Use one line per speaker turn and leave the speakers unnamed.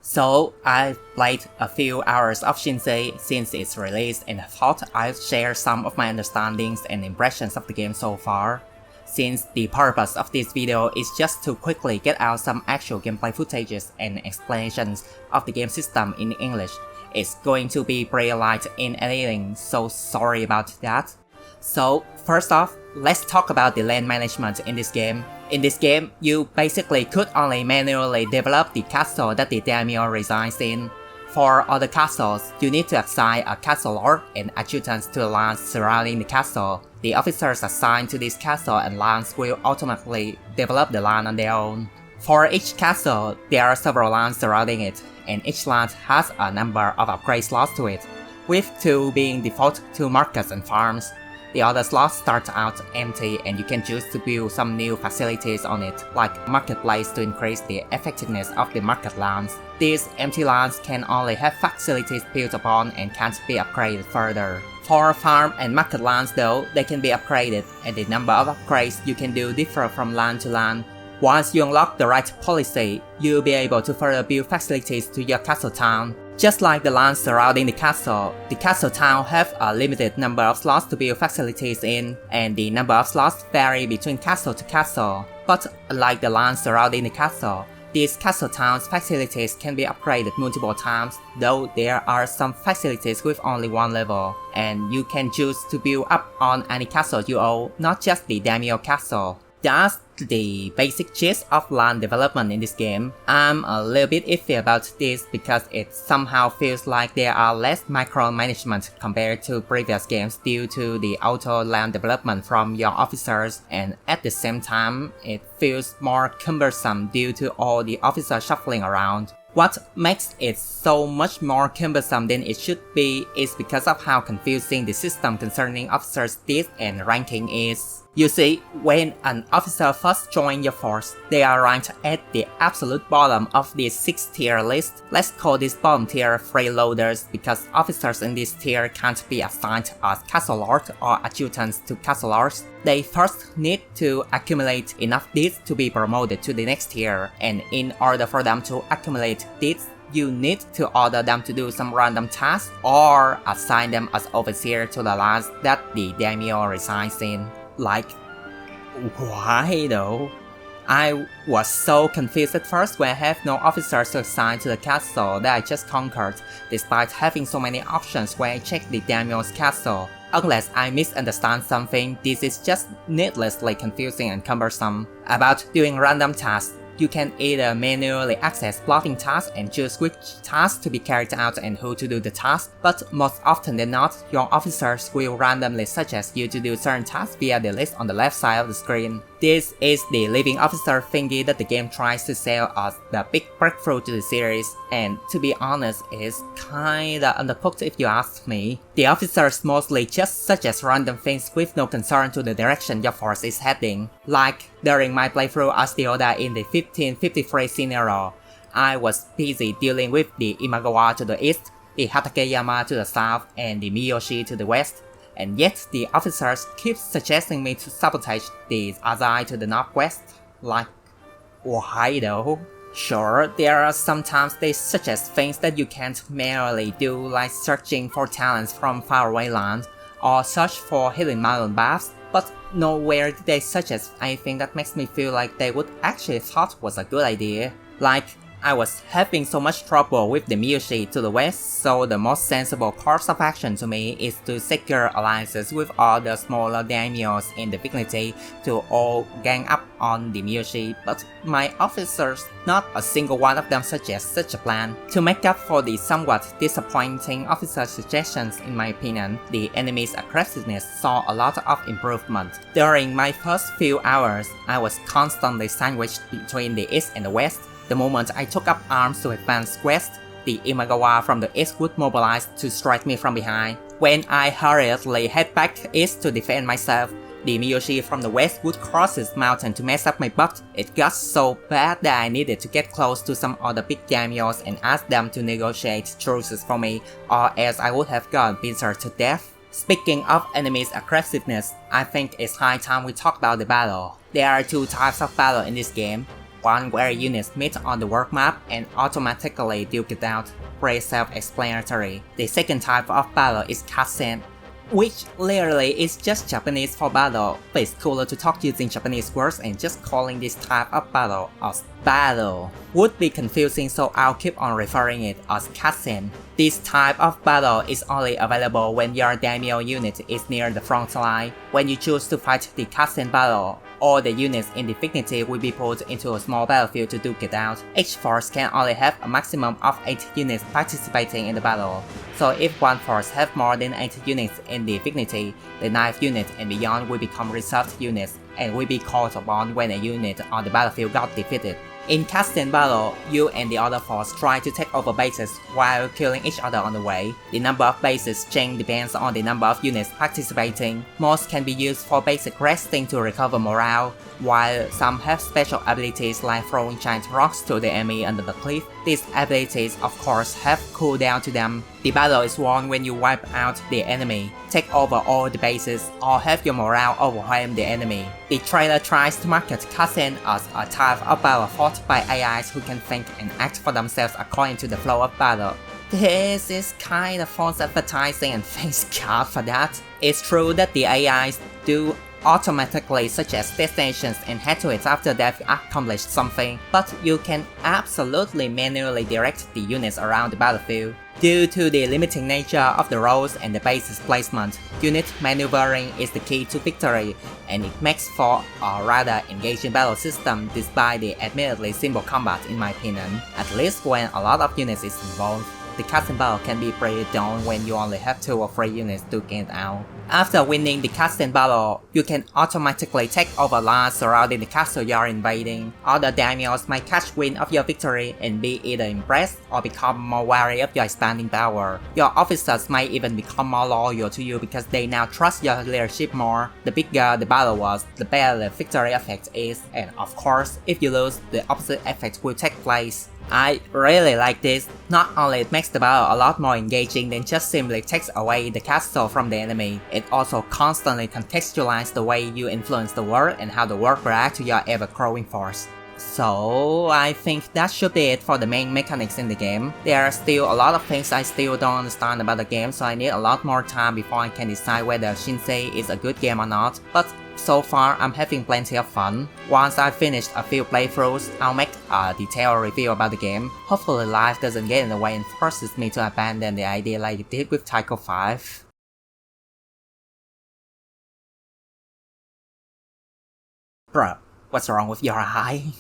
So I've played a few hours of Shinsei since its release and thought I'd share some of my understandings and impressions of the game so far. Since the purpose of this video is just to quickly get out some actual gameplay footages and explanations of the game system in English, it's going to be pretty light in editing, so sorry about that. So first off, let's talk about the land management in this game. In this game, you basically could only manually develop the castle that the Daimyo resides in. For other castles, you need to assign a castle lord and adjutants to the lands surrounding the castle. The officers assigned to this castle and lands will automatically develop the land on their own. For each castle, there are several lands surrounding it, and each land has a number of upgrade slots to it, with 2 being default to markets and farms. The other slots start out empty and you can choose to build some new facilities on it, like marketplace to increase the effectiveness of the market lands. These empty lands can only have facilities built upon and can't be upgraded further. For farm and market lands though, they can be upgraded, and the number of upgrades you can do differ from land to land. Once you unlock the right policy, you'll be able to further build facilities to your castle town. Just like the lands surrounding the castle town have a limited number of slots to build facilities in, and the number of slots vary between castle to castle. But unlike the lands surrounding the castle, these castle town's facilities can be upgraded multiple times, though there are some facilities with only 1 level, and you can choose to build up on any castle you own, not just the Daimyo castle. That's the basic gist of land development in this game. I'm a little bit iffy about this because it somehow feels like there are less micromanagement compared to previous games due to the auto land development from your officers, and at the same time it feels more cumbersome due to all the officers shuffling around. What makes it so much more cumbersome than it should be is because of how confusing the system concerning officers' deeds and ranking is. You see, when an officer first joins your force, they are ranked at the absolute bottom of the 6-tier list. Let's call this bottom tier freeloaders because officers in this tier can't be assigned as castle lords or adjutants to castle lords. They first need to accumulate enough deeds to be promoted to the next tier, and in order for them to accumulate deeds, you need to order them to do some random tasks or assign them as overseer to the lands that the Daimyo resides in. Like, why though? I was so confused at first when I have no officers to assign to the castle that I just conquered, despite having so many options when I check the Daimyo's castle. Unless I misunderstand something, this is just needlessly confusing and cumbersome. About doing random tasks, you can either manually access plotting tasks and choose which tasks to be carried out and who to do the task, but most often than not, your officers will randomly suggest you to do certain tasks via the list on the left side of the screen. This is the living officer thingy that the game tries to sell as the big breakthrough to the series, and to be honest, it's kinda undercooked if you ask me. The officers mostly just suggest random things with no concern to the direction your force is heading. Like, during my playthrough as the Oda in the 1553 scenario, I was busy dealing with the Imagawa to the east, the Hatakeyama to the south, and the Miyoshi to the west. And yet the officers keep suggesting me to sabotage the Azai to the northwest. Like, why though? Sure, there are sometimes they suggest things that you can't manually do, like searching for talents from faraway lands, or search for hidden mountain baths, but nowhere did they suggest anything that makes me feel like they would actually thought was a good idea. Like, I was having so much trouble with the Miyoshi to the west, so the most sensible course of action to me is to secure alliances with all the smaller daimyos in the vicinity to all gang up on the Miyoshi, but my officers, not a single one of them suggests such a plan. To make up for the somewhat disappointing officer suggestions in my opinion, the enemy's aggressiveness saw a lot of improvement. During my first few hours, I was constantly sandwiched between the east and the west. The moment I took up arms to advance west, the Imagawa from the east would mobilize to strike me from behind. When I hurriedly head back east to defend myself, the Miyoshi from the west would cross his mountain to mess up my butt. It got so bad that I needed to get close to some other big daimyos and ask them to negotiate truces for me, or else I would have gotten beaten to death. Speaking of enemies' aggressiveness, I think it's high time we talk about the battle. There are 2 types of battle in this game. one where units meet on the world map and automatically duke it out. Pretty self-explanatory. The second type of battle is cutscene, which literally is just Japanese for battle, but it's cooler to talk using Japanese words and just calling this type of battle as battle would be confusing, so I'll keep on referring it as cutscene. This type of battle is only available when your Daimyo unit is near the front line. When you choose to fight the cutscene battle, all the units in the vicinity will be put into a small battlefield to duke it out. Each force can only have a maximum of 8 units participating in the battle. So if one force have more than 8 units in the vicinity, the 9th unit and beyond will become reserved units and will be called upon when a unit on the battlefield got defeated. In cutscene battle, you and the other force try to take over bases while killing each other on the way. The number of bases change depends on the number of units participating. Most can be used for basic resting to recover morale, while some have special abilities like throwing giant rocks to the enemy under the cliff. These abilities of course have cooldown to them. The battle is won when you wipe out the enemy, take over all the bases, or have your morale overwhelm the enemy. The trailer tries to market cutscene as a type of battle fought by AIs who can think and act for themselves according to the flow of battle. This is kind of false advertising, and thanks God for that. It's true that the AIs do automatically suggest destinations and head to it after they've accomplished something, but you can absolutely manually direct the units around the battlefield. Due to the limiting nature of the roles and the base's placement, unit maneuvering is the key to victory, and it makes for a rather engaging battle system despite the admittedly simple combat in my opinion, at least when a lot of units is involved. The cutscene battle can be pretty dull when you only have 2 or 3 units to get out. After winning the cutscene battle, you can automatically take over lands surrounding the castle you're invading. Other daimyos might catch wind of your victory and be either impressed or become more wary of your standing power. Your officers might even become more loyal to you because they now trust your leadership more. The bigger the battle was, the better the victory effect is, and of course, if you lose, the opposite effect will take place. I really like this. Not only it makes the battle a lot more engaging than just simply takes away the castle from the enemy, it also constantly contextualizes the way you influence the world and how the world reacts to your ever-growing force. So I think that should be it for the main mechanics in the game. There are still a lot of things I still don't understand about the game, so I need a lot more time before I can decide whether Shinsei is a good game or not, but so far I'm having plenty of fun. Once I've finished a few playthroughs, I'll make a detailed review about the game. Hopefully life doesn't get in the way and forces me to abandon the idea like it did with Tycho 5. Bruh, what's wrong with your eye?